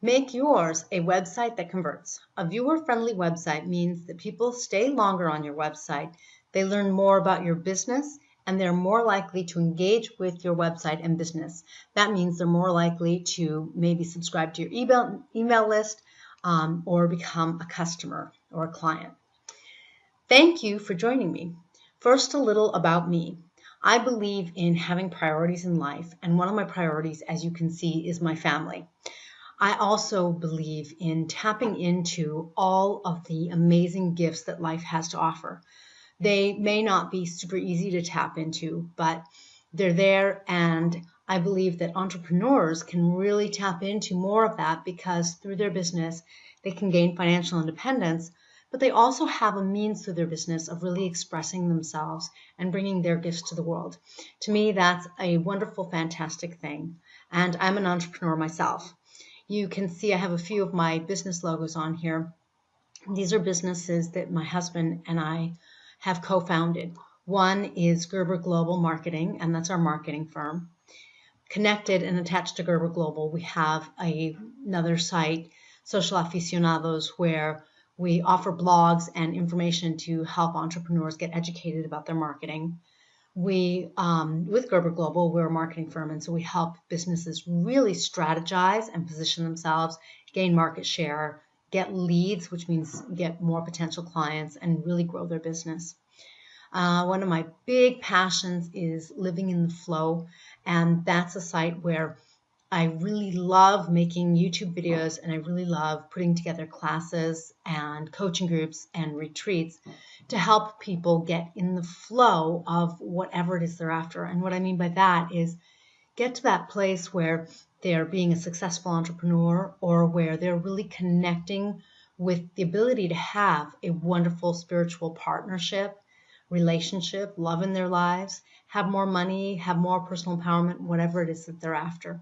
Make yours a website that converts. A viewer-friendly website means that people stay longer on your website, they learn more about your business, and they're more likely to engage with your website and business. That means they're more likely to maybe subscribe to your email list or become a customer or a client. Thank you for joining me. First, a little about me. I believe in having priorities in life, and one of my priorities, as you can see, is my family. I also believe in tapping into all of the amazing gifts that life has to offer. They may not be super easy to tap into, but they're there, and I believe that entrepreneurs can really tap into more of that because through their business, they can gain financial independence, but they also have a means through their business of really expressing themselves and bringing their gifts to the world. To me, that's a wonderful, fantastic thing, and I'm an entrepreneur myself. You can see I have a few of my business logos on here. These are businesses that my husband and I have co-founded. One is Gerber Global Marketing, and that's our marketing firm. Connected and attached to Gerber Global, we have another site, Social Aficionados, where we offer blogs and information to help entrepreneurs get educated about their marketing. With Gerber Global, we're a marketing firm, and so we help businesses really strategize and position themselves, gain market share, get leads, which means get more potential clients, and really grow their business. One of my big passions is living in the flow, and that's a site where I really love making YouTube videos, and I really love putting together classes and coaching groups and retreats to help people get in the flow of whatever it is they're after. And what I mean by that is get to that place where they're being a successful entrepreneur or where they're really connecting with the ability to have a wonderful spiritual partnership, relationship, love in their lives, have more money, have more personal empowerment, whatever it is that they're after.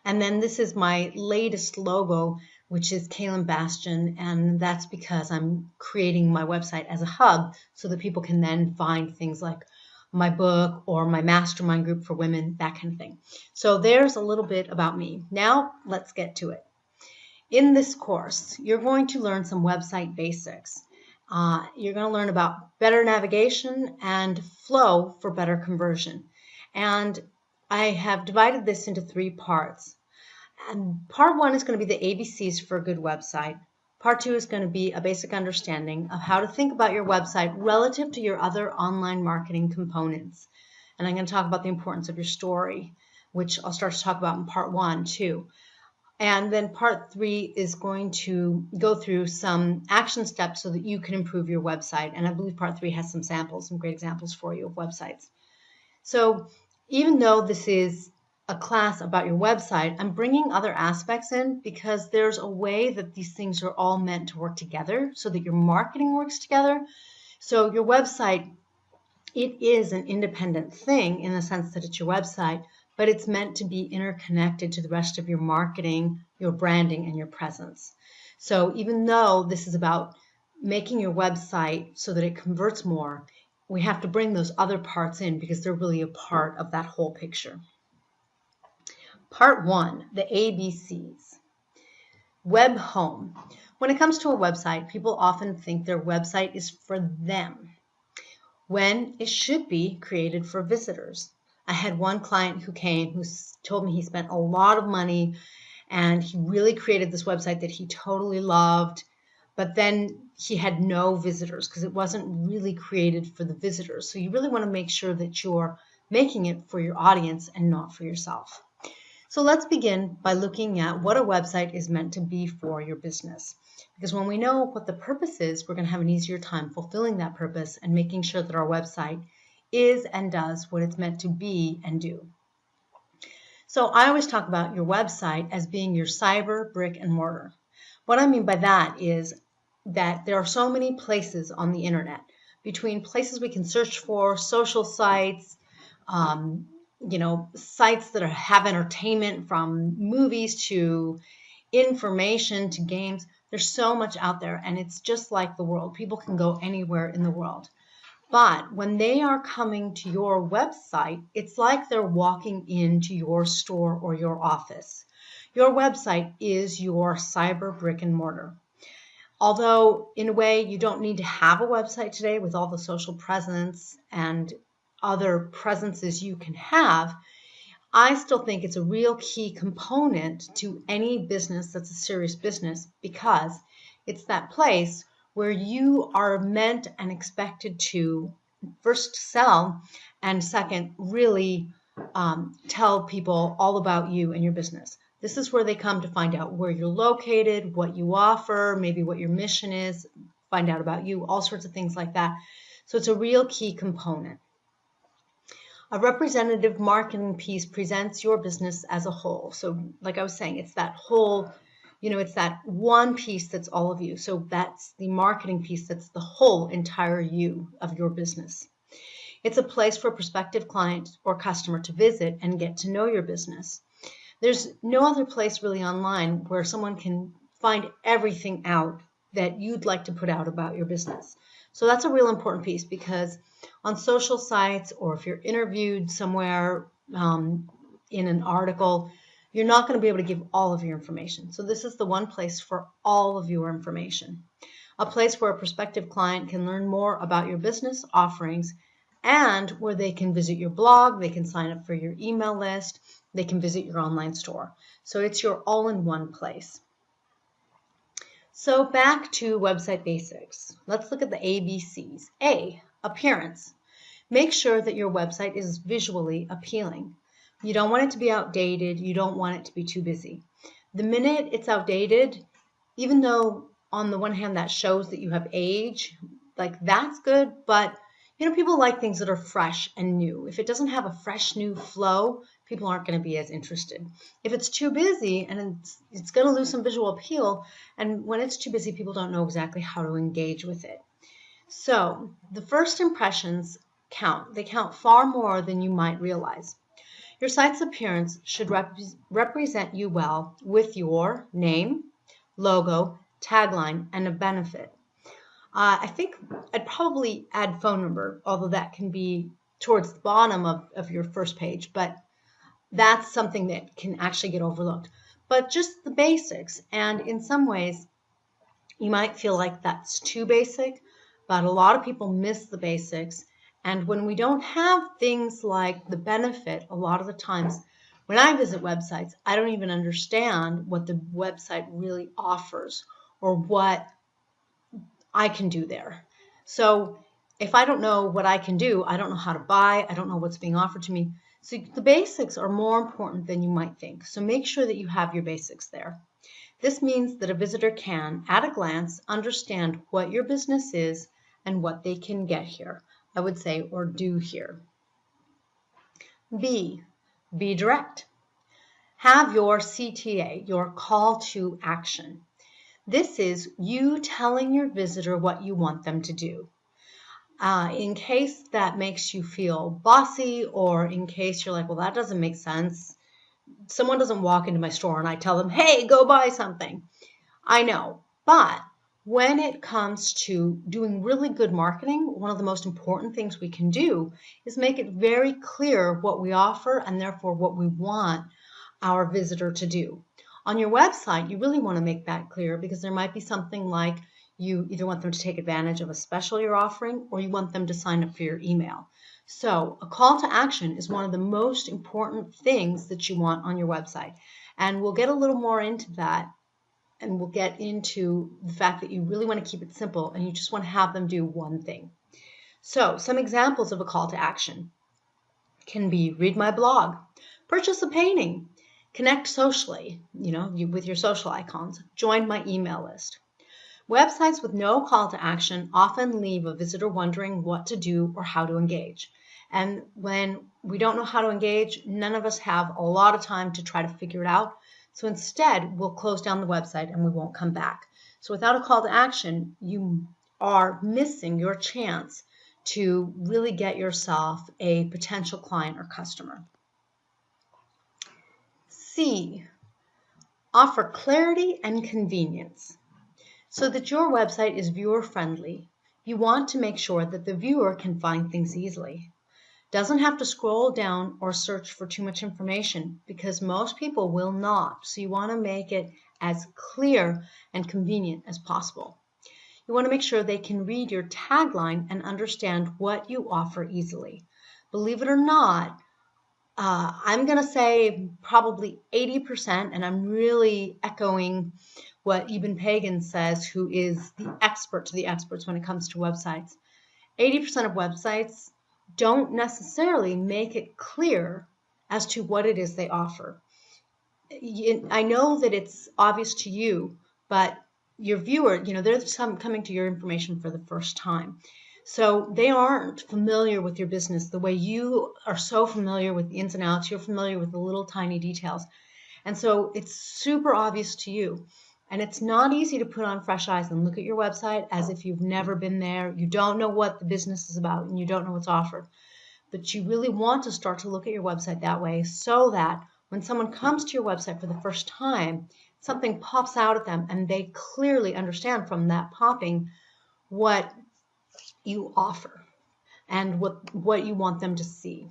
And then this is my latest logo, which is Kaylin Bastion, and that's because I'm creating my website as a hub so that people can then find things like my book or my mastermind group for women, that kind of thing. So there's a little bit about me. Now let's get to it. In this course, you're going to learn some website basics. You're going to learn about better navigation and flow for better conversion. And I have divided this into 3 parts. And part 1 is going to be the ABCs for a good website. Part 2 is going to be a basic understanding of how to think about your website relative to your other online marketing components. And I'm going to talk about the importance of your story, which I'll start to talk about in part 1 too. And then part 3 is going to go through some action steps so that you can improve your website. And I believe part 3 has some samples, some great examples for you of websites. So even though this is a class about your website, I'm bringing other aspects in because there's a way that these things are all meant to work together so that your marketing works together. So your website, it is an independent thing in the sense that it's your website, but it's meant to be interconnected to the rest of your marketing, your branding, and your presence. So even though this is about making your website so that it converts more, we have to bring those other parts in because they're really a part of that whole picture. Part 1, the ABCs. Web home. When it comes to a website, people often think their website is for them, when it should be created for visitors. I had one client who came who told me he spent a lot of money and he really created this website that he totally loved, but then he had no visitors because it wasn't really created for the visitors. So you really want to make sure that you're making it for your audience and not for yourself. So let's begin by looking at what a website is meant to be for your business. Because when we know what the purpose is, we're going to have an easier time fulfilling that purpose and making sure that our website is and does what it's meant to be and do. So I always talk about your website as being your cyber brick and mortar. What I mean by that is that there are so many places on the internet, between places we can search for, social sites, sites that have entertainment from movies to information to games. There's so much out there, and it's just like the world. People can go anywhere in the world. But when they are coming to your website, it's like they're walking into your store or your office. Your website is your cyber brick and mortar. Although in a way you don't need to have a website today with all the social presence and other presences you can have, I still think it's a real key component to any business that's a serious business, because it's that place where you are meant and expected to first sell and second really tell people all about you and your business. This is where they come to find out where you're located, what you offer, maybe what your mission is, find out about you, all sorts of things like that. So it's a real key component. A representative marketing piece presents your business as a whole. So like I was saying, it's that whole, it's that one piece that's all of you. So that's the marketing piece that's the whole entire you of your business. It's a place for a prospective client or customer to visit and get to know your business. There's no other place really online where someone can find everything out that you'd like to put out about your business. So that's a real important piece, because on social sites, or if you're interviewed somewhere in an article, you're not going to be able to give all of your information. So this is the one place for all of your information. A place where a prospective client can learn more about your business offerings, and where they can visit your blog, they can sign up for your email list, they can visit your online store. So it's your all-in-one place. So back to website basics. Let's look at the ABCs. A, appearance. Make sure that your website is visually appealing. You don't want it to be outdated. You don't want it to be too busy. The minute it's outdated, even though on the one hand that shows that you have age, like that's good, but people like things that are fresh and new. If it doesn't have a fresh new flow, people aren't going to be as interested. If it's too busy, and it's going to lose some visual appeal, and when it's too busy, people don't know exactly how to engage with it. So the first impressions count. They count far more than you might realize. Your site's appearance should represent you well with your name, logo, tagline, and a benefit. I think I'd probably add phone number, although that can be towards the bottom of your first page, but that's something that can actually get overlooked. But just the basics, and in some ways you might feel like that's too basic, but a lot of people miss the basics. And when we don't have things like the benefit, a lot of the times when I visit websites, I don't even understand what the website really offers or what I can do there. So if I don't know what I can do, I don't know how to buy, I don't know what's being offered to me. So the basics are more important than you might think. So make sure that you have your basics there. This means that a visitor can, at a glance, understand what your business is and what they can get here, I would say, or do here. B, be direct. Have your CTA, your call to action. This is you telling your visitor what you want them to do. In case that makes you feel bossy, or in case you're like, well, that doesn't make sense. Someone doesn't walk into my store and I tell them, hey, go buy something. I know, but when it comes to doing really good marketing, one of the most important things we can do is make it very clear what we offer and therefore what we want our visitor to do. On your website, you really want to make that clear, because there might be something like you either want them to take advantage of a special you're offering, or you want them to sign up for your email. So a call to action is one of the most important things that you want on your website. And we'll get a little more into that, and we'll get into the fact that you really want to keep it simple and you just want to have them do one thing. So some examples of a call to action can be read my blog, purchase a painting, connect socially, with your social icons, join my email list. Websites with no call to action often leave a visitor wondering what to do or how to engage. And when we don't know how to engage, none of us have a lot of time to try to figure it out. So instead, we'll close down the website and we won't come back. So without a call to action, you are missing your chance to really get yourself a potential client or customer. C, offer clarity and convenience. So that your website is viewer friendly, you want to make sure that the viewer can find things easily. Doesn't have to scroll down or search for too much information because most people will not. So you want to make it as clear and convenient as possible. You want to make sure they can read your tagline and understand what you offer easily. Believe it or not, I'm going to say probably 80%, and I'm really echoing what Eben Pagan says, who is the expert to the experts when it comes to websites. 80% of websites don't necessarily make it clear as to what it is they offer. I know that it's obvious to you, but your viewer, they're coming to your information for the first time. So they aren't familiar with your business the way you are so familiar with the ins and outs. You're familiar with the little tiny details. And so it's super obvious to you. And it's not easy to put on fresh eyes and look at your website as if you've never been there. You don't know what the business is about and you don't know what's offered. But you really want to start to look at your website that way so that when someone comes to your website for the first time, something pops out at them and they clearly understand from that popping what you offer and what you want them to see.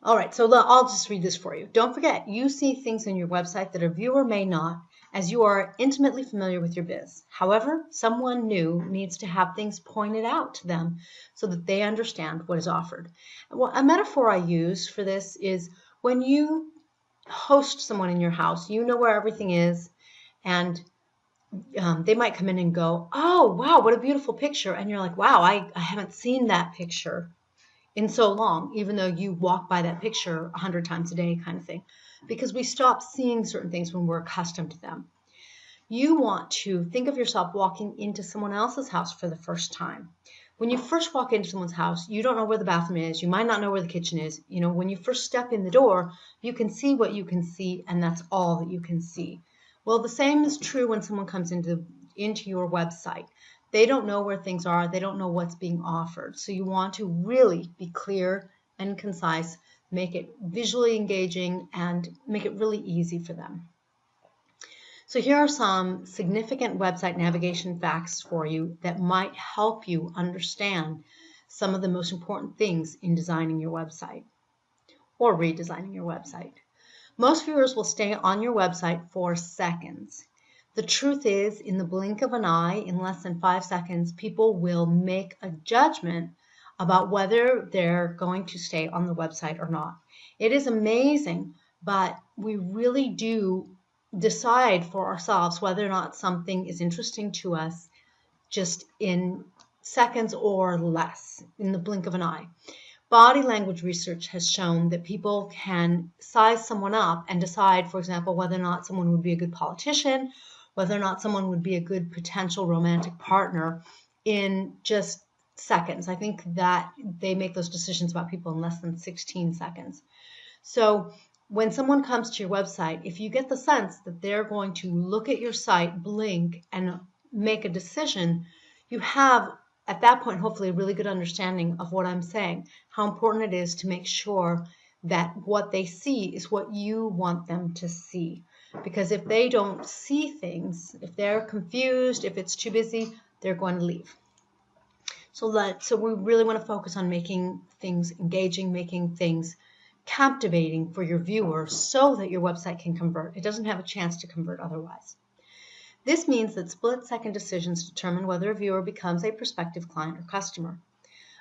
All right, so I'll just read this for you. Don't forget, you see things in your website that a viewer may not, as you are intimately familiar with your biz. However, someone new needs to have things pointed out to them so that they understand what is offered. Well, a metaphor I use for this is when you host someone in your house, you know where everything is, and they might come in and go, oh, wow, what a beautiful picture. And you're like, wow, I haven't seen that picture in so long, even though you walk by that picture 100 times a day kind of thing, because we stop seeing certain things when we're accustomed to them. You want to think of yourself walking into someone else's house for the first time. When you first walk into someone's house, you don't know where the bathroom is. You might not know where the kitchen is. When you first step in the door, you can see what you can see, and that's all that you can see. Well, the same is true when someone comes into your website. They don't know where things are. They don't know what's being offered. So you want to really be clear and concise, make it visually engaging, and make it really easy for them. So here are some significant website navigation facts for you that might help you understand some of the most important things in designing your website or redesigning your website. Most viewers will stay on your website for seconds. The truth is, in the blink of an eye, in less than 5 seconds, people will make a judgment about whether they're going to stay on the website or not. It is amazing, but we really do decide for ourselves whether or not something is interesting to us just in seconds or less, in the blink of an eye. Body language research has shown that people can size someone up and decide, for example, whether or not someone would be a good politician, whether or not someone would be a good potential romantic partner in just seconds. I think that they make those decisions about people in less than 16 seconds. So when someone comes to your website, if you get the sense that they're going to look at your site, blink, and make a decision, you have, at that point, hopefully a really good understanding of what I'm saying, how important it is to make sure that what they see is what you want them to see. Because if they don't see things, if they're confused, if it's too busy, they're going to leave. So we really want to focus on making things engaging, making things captivating for your viewers so that your website can convert. It doesn't have a chance to convert otherwise. This means that split-second decisions determine whether a viewer becomes a prospective client or customer.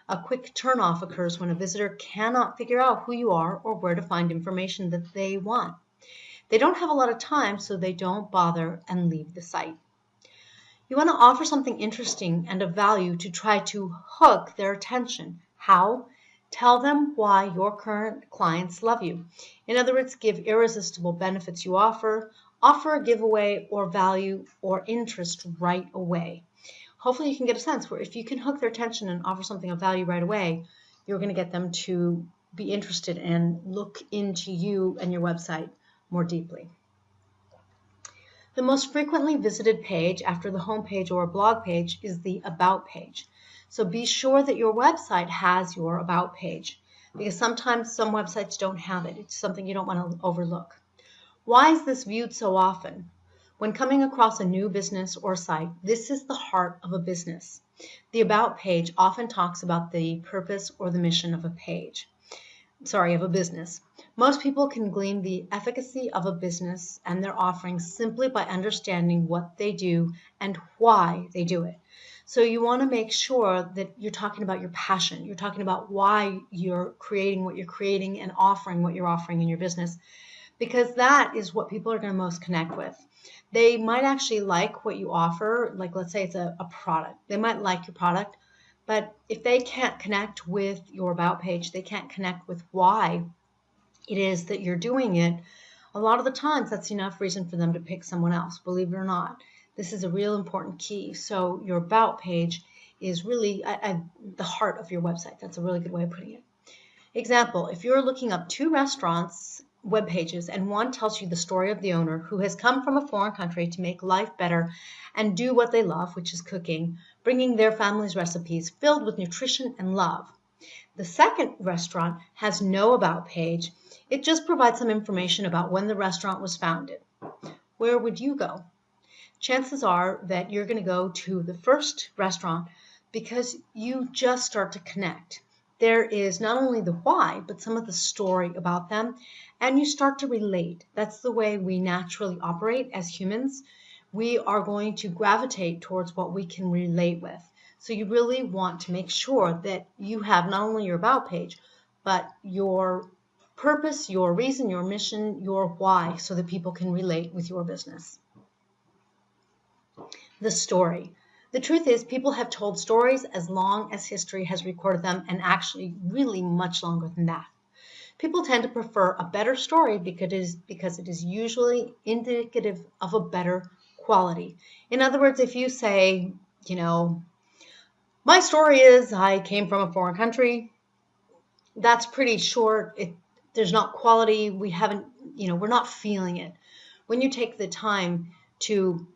A quick turn-off occurs when a visitor cannot figure out who you are or where to find information that they want. They don't have a lot of time, so they don't bother and leave the site. You want to offer something interesting and of value to try to hook their attention. How? Tell them why your current clients love you. In other words, give irresistible benefits you offer a giveaway or value or interest right away. Hopefully you can get a sense where if you can hook their attention and offer something of value right away, you're going to get them to be interested and look into you and your website more deeply. The most frequently visited page after the home page or blog page is the About page. So be sure that your website has your About page, because sometimes some websites don't have it. It's something you don't want to overlook. Why is this viewed so often? When coming across a new business or site, this is the heart of a business. The About page often talks about the purpose or the mission of a business. Most people can glean the efficacy of a business and their offerings simply by understanding what they do and why they do it. So you want to make sure that you're talking about your passion. You're talking about why you're creating what you're creating and offering what you're offering in your business, because that is what people are going to most connect with. They might actually like what you offer. Like, let's say it's a product. They might like your product, but if they can't connect with your About page, they can't connect with why it is that you're doing it, a lot of the times that's enough reason for them to pick someone else, believe it or not. This is a real important key. So your About page is really the heart of your website. That's a really good way of putting it. Example, if you're looking up 2 restaurants web pages and one tells you the story of the owner who has come from a foreign country to make life better and do what they love, which is cooking, bringing their family's recipes filled with nutrition and love. The second restaurant has no About page. It just provides some information about when the restaurant was founded. Where would you go? Chances are that you're going to go to the first restaurant because you just start to connect. There is not only the why, but some of the story about them, and you start to relate. That's the way we naturally operate as humans. We are going to gravitate towards what we can relate with. So you really want to make sure that you have not only your About page, but your purpose, your reason, your mission, your why, so that people can relate with your business. The story. The truth is, people have told stories as long as history has recorded them, and actually really much longer than that. People tend to prefer a better story because it is usually indicative of a better quality. In other words, if you say, my story is I came from a foreign country, that's pretty short. There's not quality. We're not feeling it. When you take the time to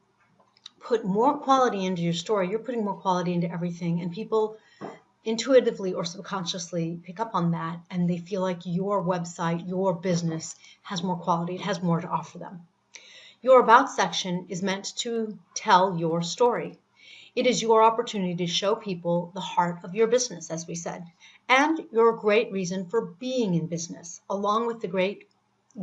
put more quality into your story, you're putting more quality into everything, and people intuitively or subconsciously pick up on that, and they feel like your website, your business has more quality. It has more to offer them. Your About section is meant to tell your story. It is your opportunity to show people the heart of your business, as we said, and your great reason for being in business, along with the great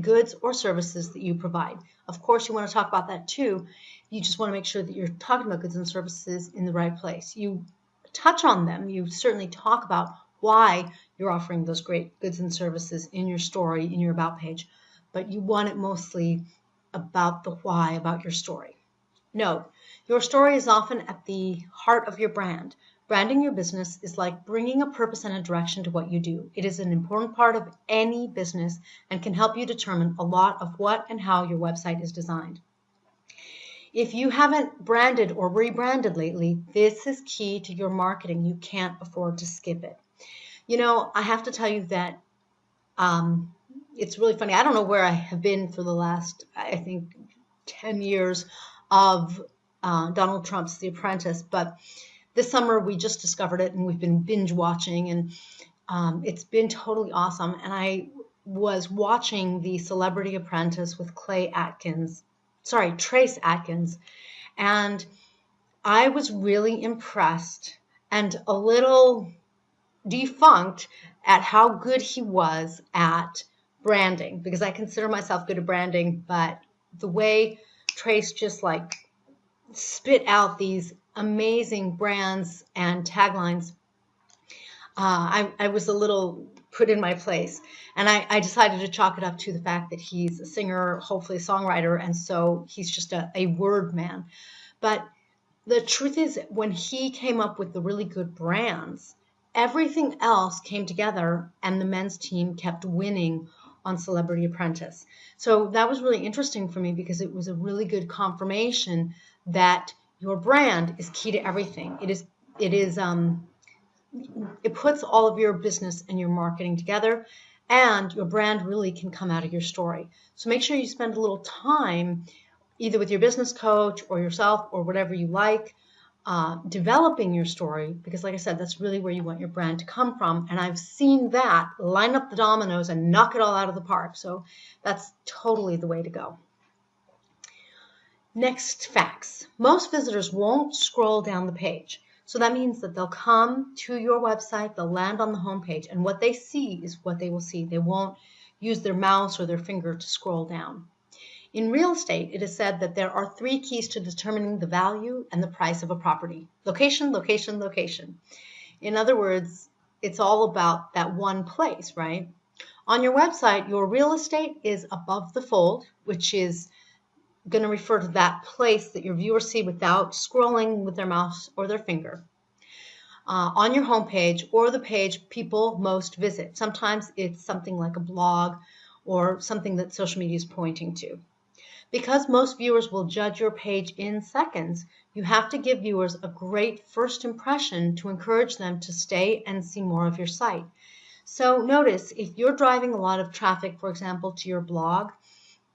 goods or services that you provide. Of course, you want to talk about that too. You just want to make sure that you're talking about goods and services in the right place. You touch on them. You certainly talk about why you're offering those great goods and services in your story, in your About page, but you want it mostly about the why, about your story. Note, your story is often at the heart of your brand. Branding your business is like bringing a purpose and a direction to what you do. It is an important part of any business and can help you determine a lot of what and how your website is designed. If you haven't branded or rebranded lately, this is key to your marketing. You can't afford to skip it. I have to tell you that it's really funny. I don't know where I have been for the last, I think, 10 years of Donald Trump's The Apprentice, but this summer we just discovered it and we've been binge watching, and it's been totally awesome. And I was watching The Celebrity Apprentice with Trace Atkins, and I was really impressed and a little defunct at how good he was at branding, because I consider myself good at branding, but the way Trace just spit out these amazing brands and taglines, I was a little put in my place, and I decided to chalk it up to the fact that he's a singer, hopefully a songwriter, and so he's just a word man. But the truth is, when he came up with the really good brands, everything else came together, and the men's team kept winning on Celebrity Apprentice. So that was really interesting for me, because it was a really good confirmation that your brand is key to everything. It puts all of your business and your marketing together, and your brand really can come out of your story. So make sure you spend a little time, either with your business coach or yourself or whatever you like, developing your story, because like I said, that's really where you want your brand to come from. And I've seen that line up the dominoes and knock it all out of the park. So that's totally the way to go. Next, facts. Most visitors won't scroll down the page. So that means that they'll come to your website, they'll land on the home page, and what they see is what they will see. They won't use their mouse or their finger to scroll down. In real estate, it is said that there are 3 keys to determining the value and the price of a property. Location, location, location. In other words, it's all about that one place, right? On your website, your real estate is above the fold, which is going to refer to that place that your viewers see without scrolling with their mouse or their finger. On your homepage or the page people most visit. Sometimes it's something like a blog or something that social media is pointing to. Because most viewers will judge your page in seconds, you have to give viewers a great first impression to encourage them to stay and see more of your site. So notice, if you're driving a lot of traffic, for example, to your blog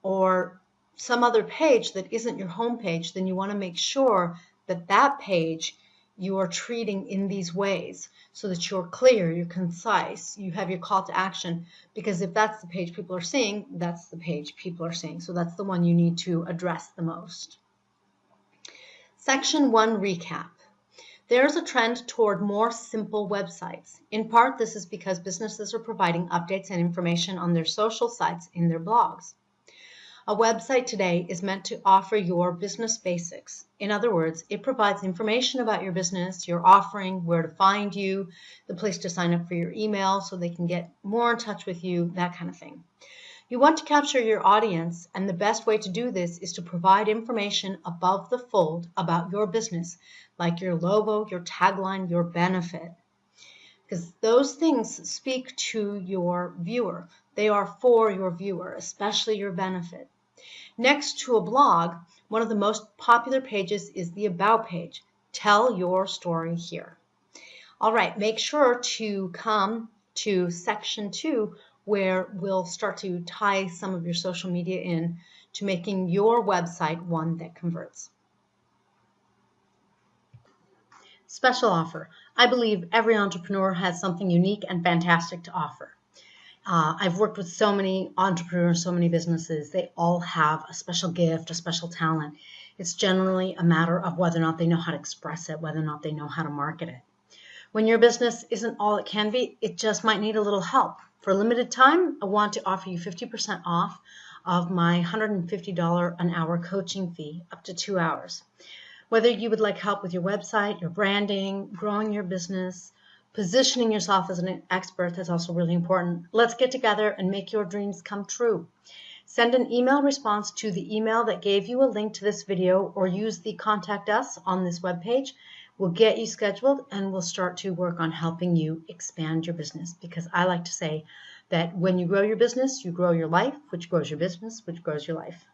or some other page that isn't your home page, then you want to make sure that that page you are treating in these ways so that you're clear, you're concise, you have your call to action, because if that's the page people are seeing, that's the page people are seeing. So that's the one you need to address the most. Section 1, recap. There's a trend toward more simple websites. In part, this is because businesses are providing updates and information on their social sites in their blogs. A website today is meant to offer your business basics. In other words, it provides information about your business, your offering, where to find you, the place to sign up for your email so they can get more in touch with you, that kind of thing. You want to capture your audience, and the best way to do this is to provide information above the fold about your business, like your logo, your tagline, your benefit. Because those things speak to your viewer. They are for your viewer, especially your benefit. Next to a blog, one of the most popular pages is the About page. Tell your story here. All right, make sure to come to section 2 where we'll start to tie some of your social media in to making your website one that converts. Special offer. I believe every entrepreneur has something unique and fantastic to offer. I've worked with so many entrepreneurs, so many businesses. They all have a special gift, a special talent. It's generally a matter of whether or not they know how to express it, whether or not they know how to market it. When your business isn't all it can be, it just might need a little help. For a limited time, I want to offer you 50% off of my $150 an hour coaching fee, up to 2 hours. Whether you would like help with your website, your branding, growing your business, positioning yourself as an expert, that's also really important. Let's get together and make your dreams come true. Send an email response to the email that gave you a link to this video, or use the Contact Us on this webpage. We'll get you scheduled and we'll start to work on helping you expand your business, because I like to say that when you grow your business, you grow your life, which grows your business, which grows your life.